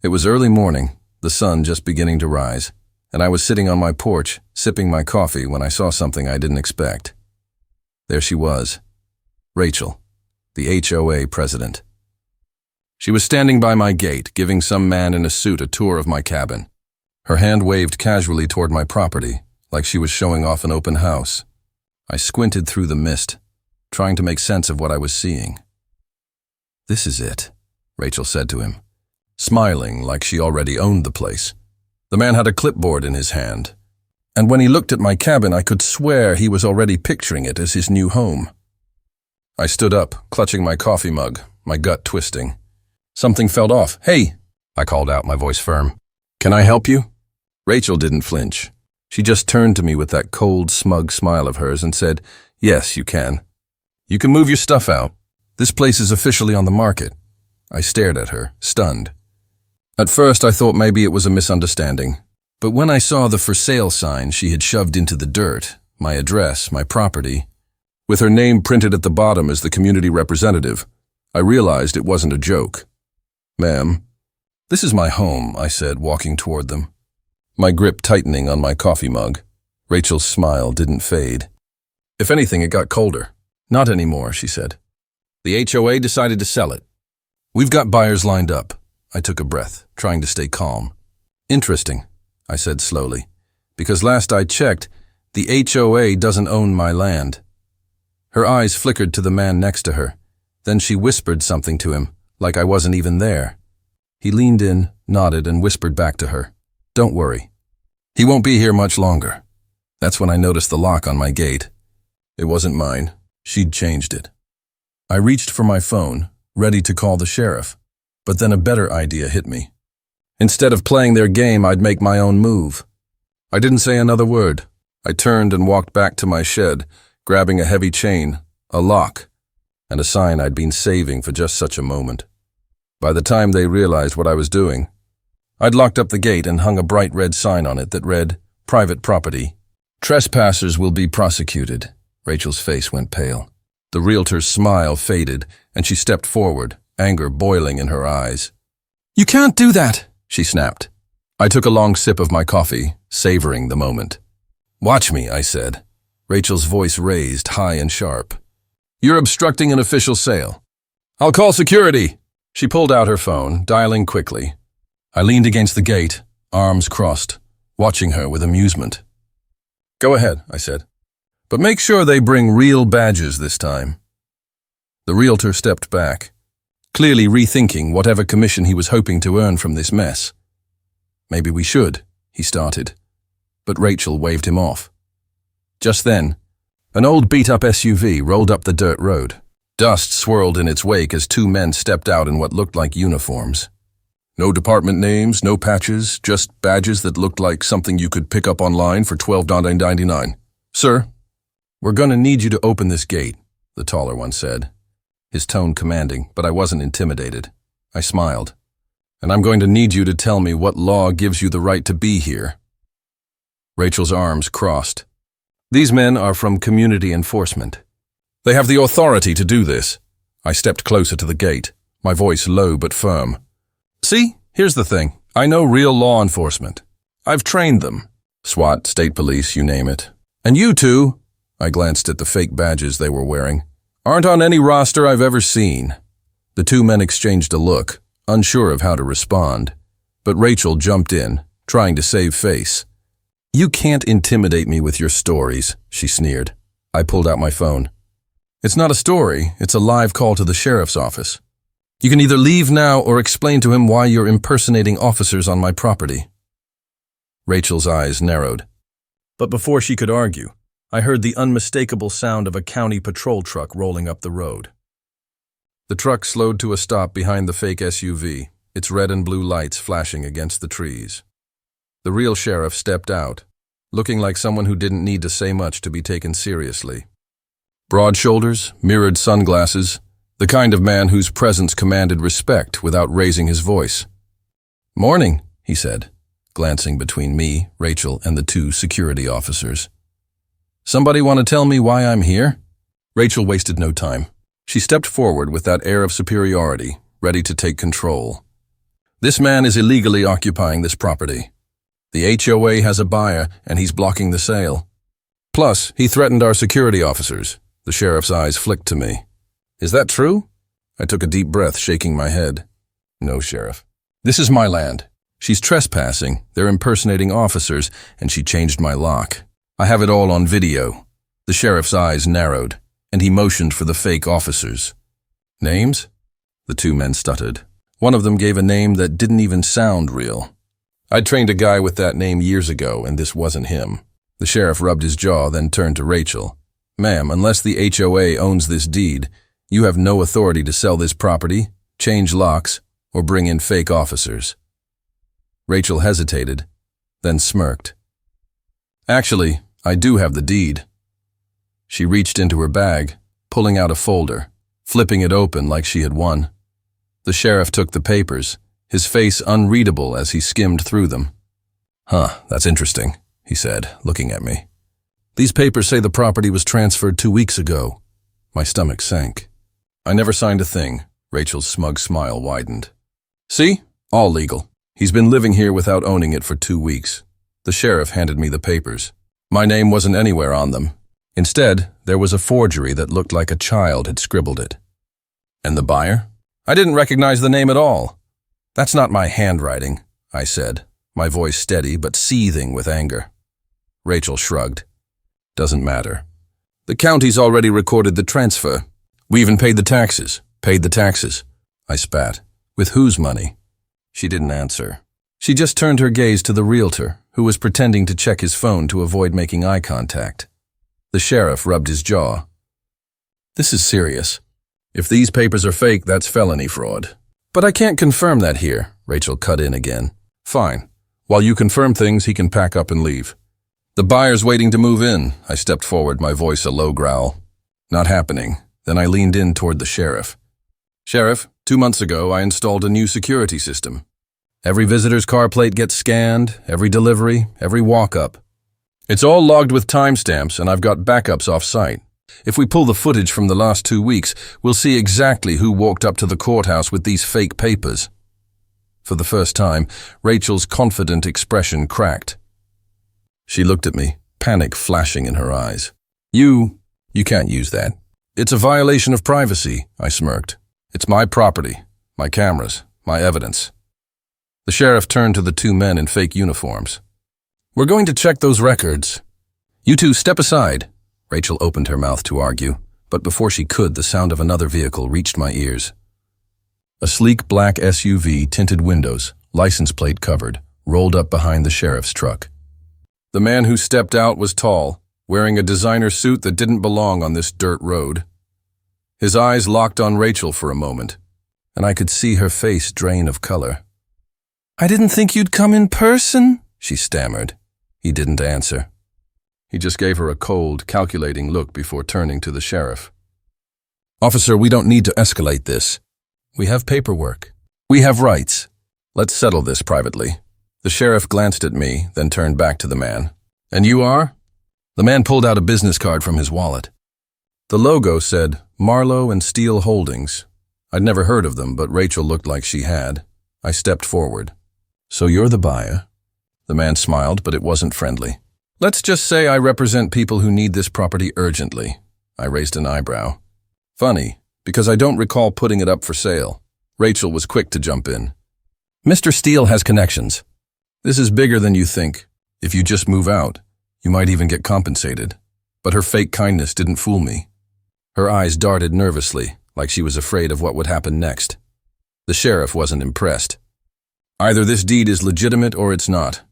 It was early morning, the sun just beginning to rise, and I was sitting on my porch, sipping my coffee when I saw something I didn't expect. There she was, Rachel, the HOA president. She was standing by my gate, giving some man in a suit a tour of my cabin. Her hand waved casually toward my property, like she was showing off an open house. I squinted through the mist, trying to make sense of what I was seeing. "This is it," Rachel said to him, smiling like she already owned the place. The man had a clipboard in his hand, and when he looked at my cabin, I could swear he was already picturing it as his new home. I stood up, clutching my coffee mug, my gut twisting. Something felt off. "Hey," I called out, my voice firm. "Can I help you?" Rachel didn't flinch. She just turned to me with that cold, smug smile of hers and said, "Yes, you can. You can move your stuff out. This place is officially on the market." I stared at her, stunned. At first, I thought maybe it was a misunderstanding, but when I saw the for sale sign she had shoved into the dirt, my address, my property, with her name printed at the bottom as the community representative, I realized it wasn't a joke. "Ma'am, this is my home," I said, walking toward them, my grip tightening on my coffee mug. Rachel's smile didn't fade. If anything, it got colder. "Not anymore," she said. "The HOA decided to sell it. We've got buyers lined up." I took a breath, trying to stay calm. "Interesting," I said slowly, "because last I checked, the HOA doesn't own my land." Her eyes flickered to the man next to her. Then she whispered something to him, like I wasn't even there. He leaned in, nodded, and whispered back to her, "Don't worry. He won't be here much longer." That's when I noticed the lock on my gate. It wasn't mine. She'd changed it. I reached for my phone, ready to call the sheriff, but then a better idea hit me. Instead of playing their game, I'd make my own move. I didn't say another word. I turned and walked back to my shed, grabbing a heavy chain, a lock, and a sign I'd been saving for just such a moment. By the time they realized what I was doing, I'd locked up the gate and hung a bright red sign on it that read, "Private property. Trespassers will be prosecuted." Rachel's face went pale. The realtor's smile faded, and she stepped forward, anger boiling in her eyes. "You can't do that," she snapped. I took a long sip of my coffee, savoring the moment. "Watch me," I said. Rachel's voice raised, high and sharp. "You're obstructing an official sale. I'll call security." She pulled out her phone, dialing quickly. I leaned against the gate, arms crossed, watching her with amusement. "Go ahead," I said. "But make sure they bring real badges this time." The realtor stepped back, clearly rethinking whatever commission he was hoping to earn from this mess. "Maybe we should," he started, but Rachel waved him off. Just then, an old beat-up SUV rolled up the dirt road. Dust swirled in its wake as two men stepped out in what looked like uniforms. No department names, no patches, just badges that looked like something you could pick up online for $12.99. "Sir, we're gonna need you to open this gate," the taller one said, his tone commanding, but I wasn't intimidated. I smiled. "And I'm going to need you to tell me what law gives you the right to be here." Rachel's arms crossed. "These men are from community enforcement. They have the authority to do this." I stepped closer to the gate, my voice low but firm. "See, here's the thing. I know real law enforcement. I've trained them. SWAT, state police, you name it. And you two," I glanced at the fake badges they were wearing, "aren't on any roster I've ever seen." The two men exchanged a look, unsure of how to respond, but Rachel jumped in, trying to save face. "You can't intimidate me with your stories," she sneered. I pulled out my phone. "It's not a story, it's a live call to the sheriff's office. You can either leave now or explain to him why you're impersonating officers on my property." Rachel's eyes narrowed. But before she could argue, I heard the unmistakable sound of a county patrol truck rolling up the road. The truck slowed to a stop behind the fake SUV, its red and blue lights flashing against the trees. The real sheriff stepped out, looking like someone who didn't need to say much to be taken seriously. Broad shoulders, mirrored sunglasses, the kind of man whose presence commanded respect without raising his voice. "Morning," he said, glancing between me, Rachel, and the two security officers. "Somebody want to tell me why I'm here?" Rachel wasted no time. She stepped forward with that air of superiority, ready to take control. This man is illegally occupying this property. The HOA has a buyer, and he's blocking the sale. Plus, he threatened our security officers. The sheriff's eyes flicked to me. Is that true? I took a deep breath, shaking my head. No, Sheriff. This is my land. She's trespassing, they're impersonating officers, and she changed my lock. I have it all on video. The sheriff's eyes narrowed, and he motioned for the fake officers. Names? The two men stuttered. One of them gave a name that didn't even sound real. I'd trained a guy with that name years ago, and this wasn't him. The sheriff rubbed his jaw, then turned to Rachel. Ma'am, unless the HOA owns this deed, you have no authority to sell this property, change locks, or bring in fake officers. Rachel hesitated, then smirked. Actually, I do have the deed. She reached into her bag, pulling out a folder, flipping it open like she had won. The sheriff took the papers, his face unreadable as he skimmed through them. Huh, that's interesting, he said, looking at me. These papers say the property was transferred 2 weeks ago. My stomach sank. I never signed a thing. Rachel's smug smile widened. See? All legal. He's been living here without owning it for 2 weeks. The sheriff handed me the papers. My name wasn't anywhere on them. Instead, there was a forgery that looked like a child had scribbled it. And the buyer? I didn't recognize the name at all. That's not my handwriting, I said, my voice steady but seething with anger. Rachel shrugged. Doesn't matter. The county's already recorded the transfer. We even paid the taxes. I spat. With whose money? She didn't answer. She just turned her gaze to the realtor, who was pretending to check his phone to avoid making eye contact. The sheriff rubbed his jaw. This is serious. If these papers are fake, that's felony fraud. But I can't confirm that here, Rachel cut in again. Fine. While you confirm things, he can pack up and leave. The buyer's waiting to move in. I stepped forward, my voice a low growl. Not happening. Then I leaned in toward the sheriff. Sheriff, 2 months ago, I installed a new security system. Every visitor's car plate gets scanned, every delivery, every walk-up. It's all logged with timestamps, and I've got backups off-site. If we pull the footage from the last 2 weeks, we'll see exactly who walked up to the courthouse with these fake papers. For the first time, Rachel's confident expression cracked. She looked at me, panic flashing in her eyes. You can't use that. It's a violation of privacy, I smirked. It's my property, my cameras, my evidence. The sheriff turned to the two men in fake uniforms. We're going to check those records. You two step aside. Rachel opened her mouth to argue, but before she could, the sound of another vehicle reached my ears. A sleek black SUV, tinted windows, license plate covered, rolled up behind the sheriff's truck. The man who stepped out was tall, wearing a designer suit that didn't belong on this dirt road. His eyes locked on Rachel for a moment, and I could see her face drain of color. I didn't think you'd come in person, she stammered. He didn't answer. He just gave her a cold, calculating look before turning to the sheriff. Officer, we don't need to escalate this. We have paperwork. We have rights. Let's settle this privately. The sheriff glanced at me, then turned back to the man. And you are? The man pulled out a business card from his wallet. The logo said Marlowe and Steele Holdings. I'd never heard of them, but Rachel looked like she had. I stepped forward. So you're the buyer? The man smiled, but it wasn't friendly. Let's just say I represent people who need this property urgently. I raised an eyebrow. Funny, because I don't recall putting it up for sale. Rachel was quick to jump in. Mr. Steele has connections. This is bigger than you think. If you just move out, you might even get compensated. But her fake kindness didn't fool me. Her eyes darted nervously, like she was afraid of what would happen next. The sheriff wasn't impressed. Either this deed is legitimate or it's not.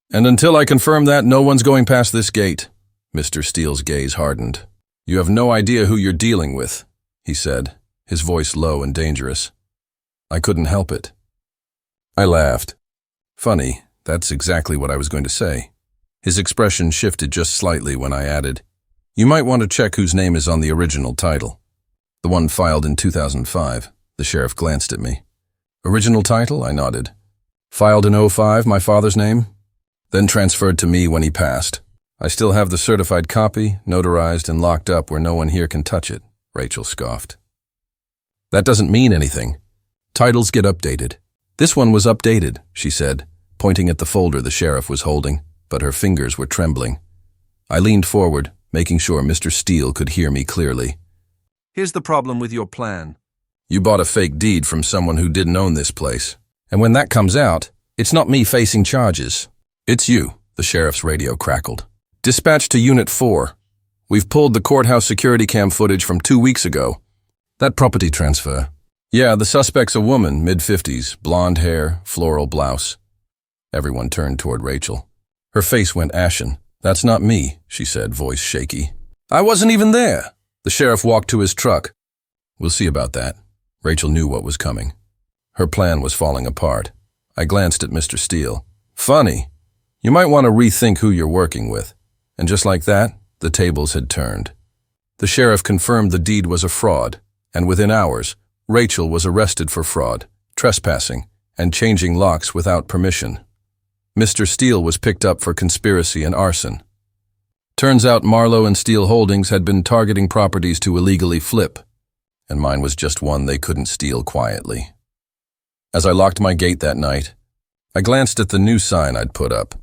And until I confirm that, no one's going past this gate. Mr. Steele's gaze hardened. You have no idea who you're dealing with, he said, his voice low and dangerous. I couldn't help it. I laughed. Funny, that's exactly what I was going to say. His expression shifted just slightly when I added, you might want to check whose name is on the original title. The one filed in 2005. The sheriff glanced at me. Original title? I nodded. Filed in 2005, my father's name? Then transferred to me when he passed. I still have the certified copy, notarized and locked up where no one here can touch it, Rachel scoffed. That doesn't mean anything. Titles get updated. This one was updated, she said, pointing at the folder the sheriff was holding, but her fingers were trembling. I leaned forward, making sure Mr. Steele could hear me clearly. Here's the problem with your plan. You bought a fake deed from someone who didn't own this place. And when that comes out, it's not me facing charges. It's you, the sheriff's radio crackled. Dispatch to Unit 4. We've pulled the courthouse security cam footage from 2 weeks ago. That property transfer. Yeah, the suspect's a woman, mid-50s, blonde hair, floral blouse. Everyone turned toward Rachel. Her face went ashen. That's not me, she said, voice shaky. I wasn't even there. The sheriff walked to his truck. We'll see about that. Rachel knew what was coming. Her plan was falling apart. I glanced at Mr. Steele. Funny. You might want to rethink who you're working with. And just like that, the tables had turned. The sheriff confirmed the deed was a fraud, and within hours, Rachel was arrested for fraud, trespassing, and changing locks without permission. Mr. Steele was picked up for conspiracy and arson. Turns out Marlowe and Steele Holdings had been targeting properties to illegally flip, and mine was just one they couldn't steal quietly. As I locked my gate that night, I glanced at the new sign I'd put up.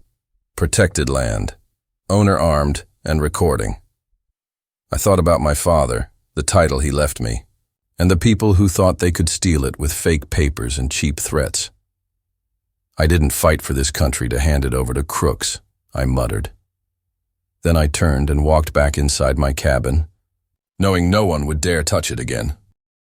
Protected land, owner armed, and recording. I thought about my father, the title he left me, and the people who thought they could steal it with fake papers and cheap threats. I didn't fight for this country to hand it over to crooks, I muttered. Then I turned and walked back inside my cabin, knowing no one would dare touch it again.